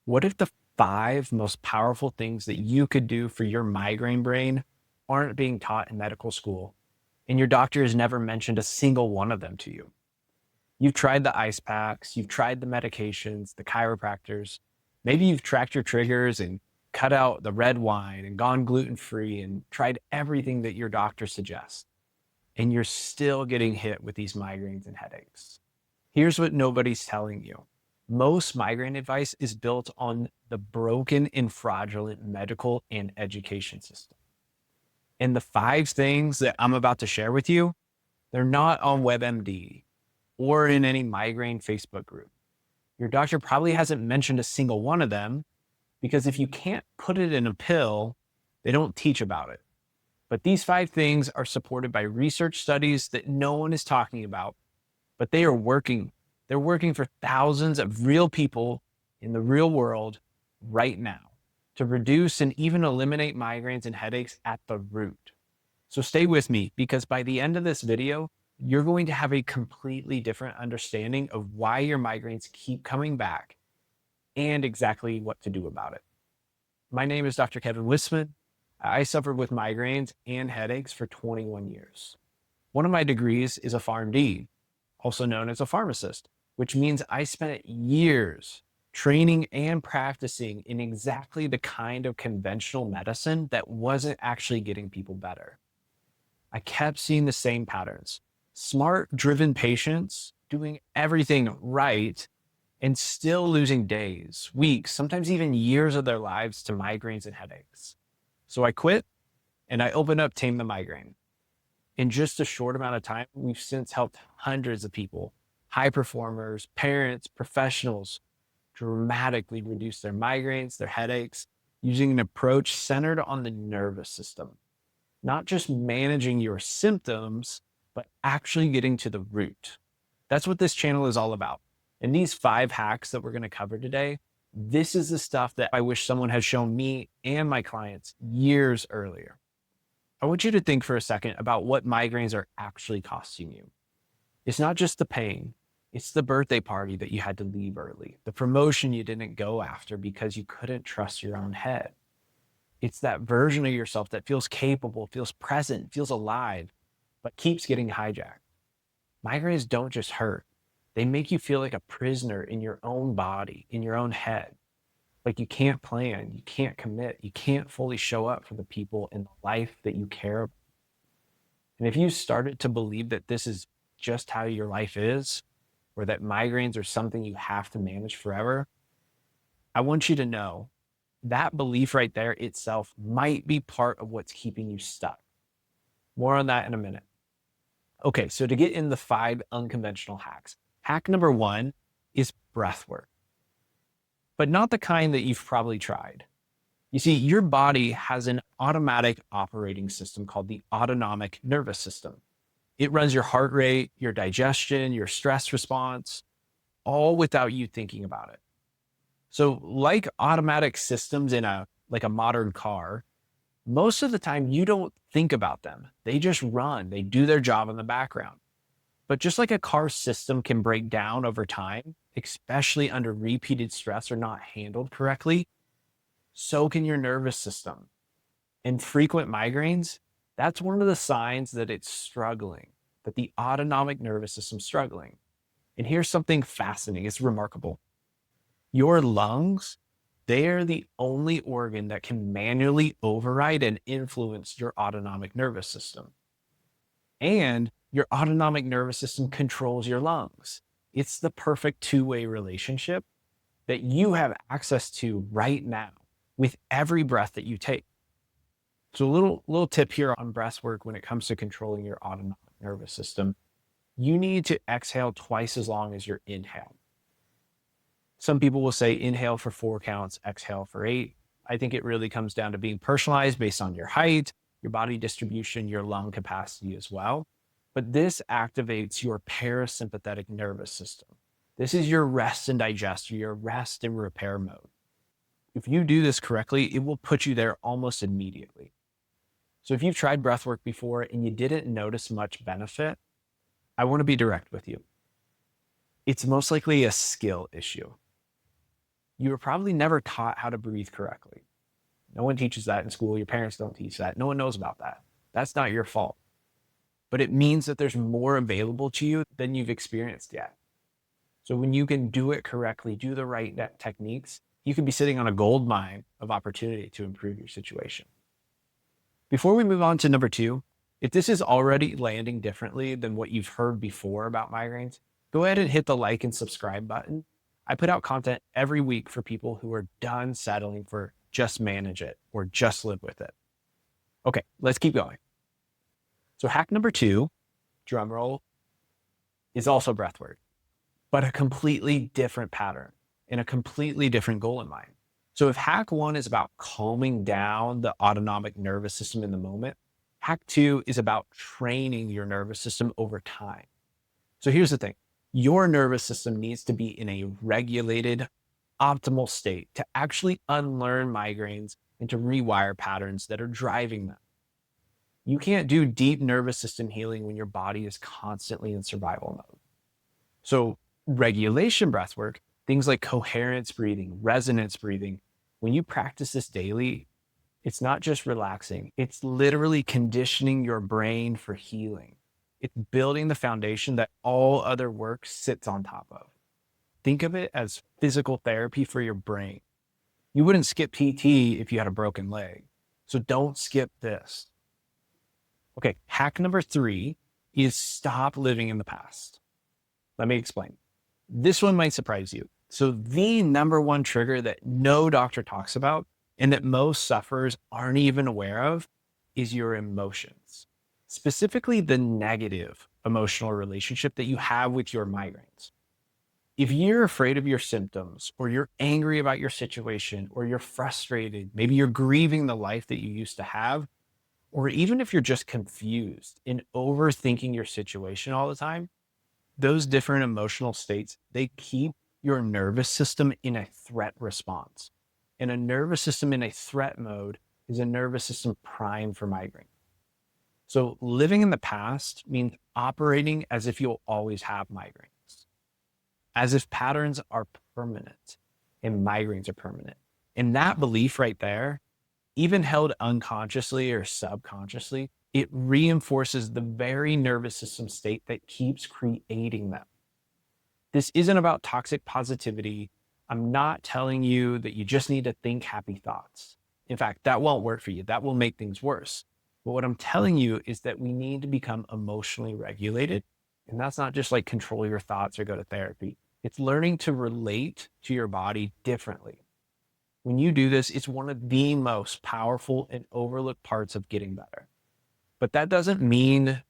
What if the five most powerful things that you could do for your migraine brain aren't being taught in medical school, and your doctor has never mentioned a single one of them to you? You've tried the ice packs, you've tried the medications, the chiropractors. Maybe you've tracked your triggers and cut out the red wine and gone gluten free and tried everything that your doctor suggests. And you're still getting hit with these migraines and headaches. Here's what nobody's telling you. Most migraine advice is built on the broken and fraudulent medical and education system. And the five things that I'm about to share with you, they're not on WebMD or in any migraine Facebook group. Your doctor probably hasn't mentioned a single one of them because if you can't put it in a pill, they don't teach about it. But these five things are supported by research studies that no one is talking about, but they are working. They're working for thousands of real people in the real world right now to reduce and even eliminate migraines and headaches at the root. So stay with me because by the end of this video, you're going to have a completely different understanding of why your migraines keep coming back and exactly what to do about it. My name is Dr. Kevin Wisman. I suffered with migraines and headaches for 21 years. One of my degrees is a PharmD, also known as a pharmacist, which means I spent years training and practicing in exactly the kind of conventional medicine that wasn't actually getting people better. I kept seeing the same patterns. Smart, driven patients doing everything right and still losing days, weeks, sometimes even years of their lives to migraines and headaches. So I quit and I opened up Tame the Migraine. In just a short amount of time, we've since helped hundreds of people, high performers, parents, professionals, dramatically reduce their migraines, their headaches, using an approach centered on the nervous system. Not just managing your symptoms, but actually getting to the root. That's what this channel is all about. And these five hacks that we're going to cover today, this is the stuff that I wish someone had shown me and my clients years earlier. I want you to think for a second about what migraines are actually costing you. It's not just the pain. It's the birthday party that you had to leave early, the promotion you didn't go after because you couldn't trust your own head. It's that version of yourself that feels capable, feels present, feels alive, but keeps getting hijacked. Migraines don't just hurt. They make you feel like a prisoner in your own body, in your own head. Like you can't plan, you can't commit, you can't fully show up for the people in the life that you care about. And if you started to believe that this is just how your life is, or that migraines are something you have to manage forever, I want you to know that belief right there itself might be part of what's keeping you stuck. More on that in a minute. Okay, so to get in the five unconventional hacks, hack number one is breathwork, but not the kind that you've probably tried. You see, your body has an automatic operating system called the autonomic nervous system. It runs your heart rate, your digestion, your stress response, all without you thinking about it. So like automatic systems in a modern car, most of the time you don't think about them. They just run, they do their job in the background. But just like a car system can break down over time, especially under repeated stress or not handled correctly, so can your nervous system. And frequent migraines, that's one of the signs that it's struggling, that the autonomic nervous system's struggling. And here's something fascinating, it's remarkable. Your lungs, they're the only organ that can manually override and influence your autonomic nervous system. And your autonomic nervous system controls your lungs. It's the perfect two-way relationship that you have access to right now with every breath that you take. So a little tip here on breath work when it comes to controlling your autonomic nervous system. You need to exhale twice as long as your inhale. Some people will say inhale for 4 counts, exhale for 8. I think it really comes down to being personalized based on your height, your body distribution, your lung capacity as well. But this activates your parasympathetic nervous system. This is your rest and digest, your rest and repair mode. If you do this correctly, it will put you there almost immediately. So if you've tried breathwork before and you didn't notice much benefit, I want to be direct with you. It's most likely a skill issue. You were probably never taught how to breathe correctly. No one teaches that in school. Your parents don't teach that. No one knows about that. That's not your fault. But it means that there's more available to you than you've experienced yet. So when you can do it correctly, do the right techniques, you could be sitting on a gold mine of opportunity to improve your situation. Before we move on to number 2, if this is already landing differently than what you've heard before about migraines, go ahead and hit the like and subscribe button. I put out content every week for people who are done settling for just manage it or just live with it. Okay, let's keep going. So hack number 2, drum roll, is also breathwork, but a completely different pattern and a completely different goal in mind. So if hack 1 is about calming down the autonomic nervous system in the moment, hack 2 is about training your nervous system over time. So here's the thing. Your nervous system needs to be in a regulated, optimal state to actually unlearn migraines and to rewire patterns that are driving them. You can't do deep nervous system healing when your body is constantly in survival mode. So regulation breathwork, things like coherence breathing, resonance breathing, when you practice this daily, it's not just relaxing, it's literally conditioning your brain for healing. It's building the foundation that all other work sits on top of. Think of it as physical therapy for your brain. You wouldn't skip PT if you had a broken leg. So don't skip this. Okay, hack number 3 is stop living in the past. Let me explain. This one might surprise you. So the number 1 trigger that no doctor talks about and that most sufferers aren't even aware of is your emotions, specifically the negative emotional relationship that you have with your migraines. If you're afraid of your symptoms, or you're angry about your situation, or you're frustrated, maybe you're grieving the life that you used to have, or even if you're just confused and overthinking your situation all the time, those different emotional states, they keep your nervous system in a threat response. And a nervous system in a threat mode is a nervous system primed for migraine. So living in the past means operating as if you'll always have migraines, as if patterns are permanent and migraines are permanent. And that belief right there, even held unconsciously or subconsciously, it reinforces the very nervous system state that keeps creating them. This isn't about toxic positivity. I'm not telling you that you just need to think happy thoughts. In fact, that won't work for you. That will make things worse. But what I'm telling you is that we need to become emotionally regulated. And that's not just like control your thoughts or go to therapy. It's learning to relate to your body differently. When you do this, it's one of the most powerful and overlooked parts of getting better. But that doesn't mean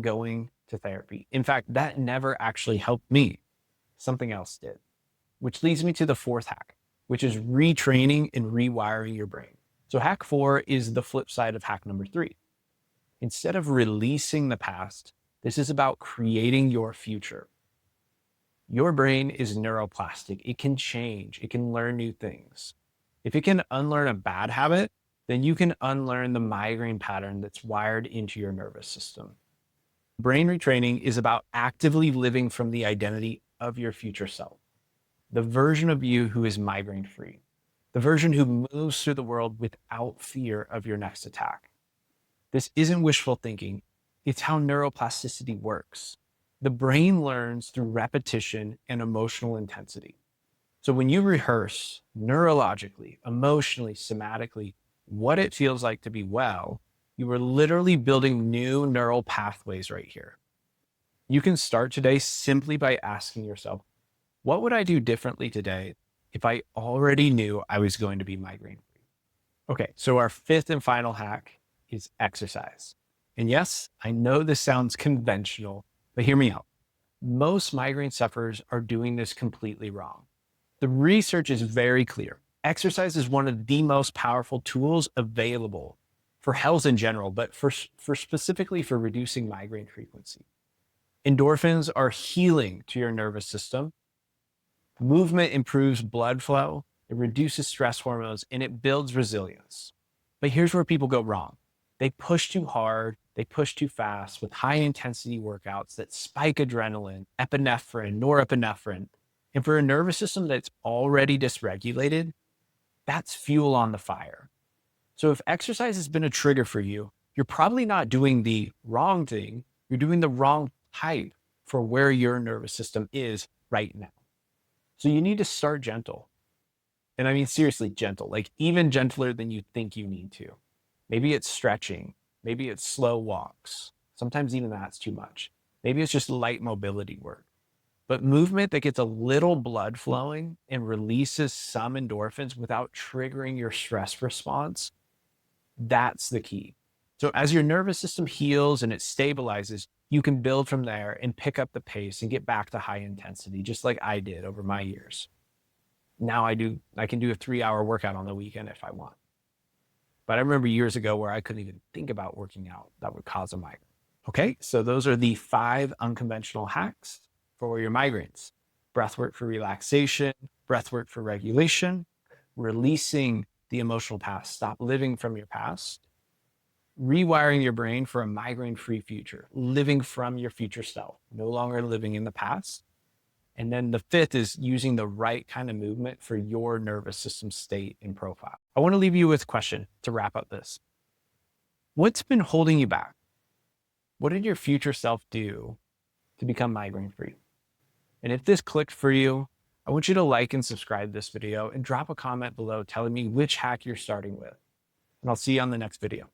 going to therapy. In fact, that never actually helped me. Something else did, which leads me to the 4th hack, which is retraining and rewiring your brain. So hack 4 is the flip side of hack number 3. Instead of releasing the past, this is about creating your future. Your brain is neuroplastic. It can change. It can learn new things. If it can unlearn a bad habit, then you can unlearn the migraine pattern that's wired into your nervous system. Brain retraining is about actively living from the identity of your future self, the version of you who is migraine free, the version who moves through the world without fear of your next attack. This isn't wishful thinking. It's how neuroplasticity works. The brain learns through repetition and emotional intensity. So when you rehearse neurologically, emotionally, somatically, what it feels like to be well, you are literally building new neural pathways right here. You can start today simply by asking yourself, what would I do differently today if I already knew I was going to be migraine free? Okay, so our 5th and final hack is exercise. And yes, I know this sounds conventional, but hear me out. Most migraine sufferers are doing this completely wrong. The research is very clear. Exercise is one of the most powerful tools available for health in general, but for specifically for reducing migraine frequency. Endorphins are healing to your nervous system. Movement improves blood flow, it reduces stress hormones, and it builds resilience. But here's where people go wrong. They push too hard, they push too fast with high intensity workouts that spike adrenaline, epinephrine, norepinephrine, And for a nervous system that's already dysregulated, that's fuel on the fire. So if exercise has been a trigger for you, you're probably not doing the wrong thing. You're doing the wrong type for where your nervous system is right now. So you need to start gentle. And I mean, seriously, gentle, like even gentler than you think you need to. Maybe it's stretching. Maybe it's slow walks. Sometimes even that's too much. Maybe it's just light mobility work. But movement that gets a little blood flowing and releases some endorphins without triggering your stress response, that's the key. So as your nervous system heals and it stabilizes, you can build from there and pick up the pace and get back to high intensity, just like I did over my years. Now I can do a 3-hour workout on the weekend if I want. But I remember years ago where I couldn't even think about working out. That would cause a migraine. Okay, so those are the 5 unconventional hacks for your migraines. Breathwork for relaxation, breathwork for regulation, releasing the emotional past, stop living from your past, rewiring your brain for a migraine-free future, living from your future self, no longer living in the past. And then the 5th is using the right kind of movement for your nervous system state and profile. I want to leave you with a question to wrap up this. What's been holding you back? What did your future self do to become migraine-free? And if this clicked for you, I want you to like and subscribe this video and drop a comment below telling me which hack you're starting with. And I'll see you on the next video.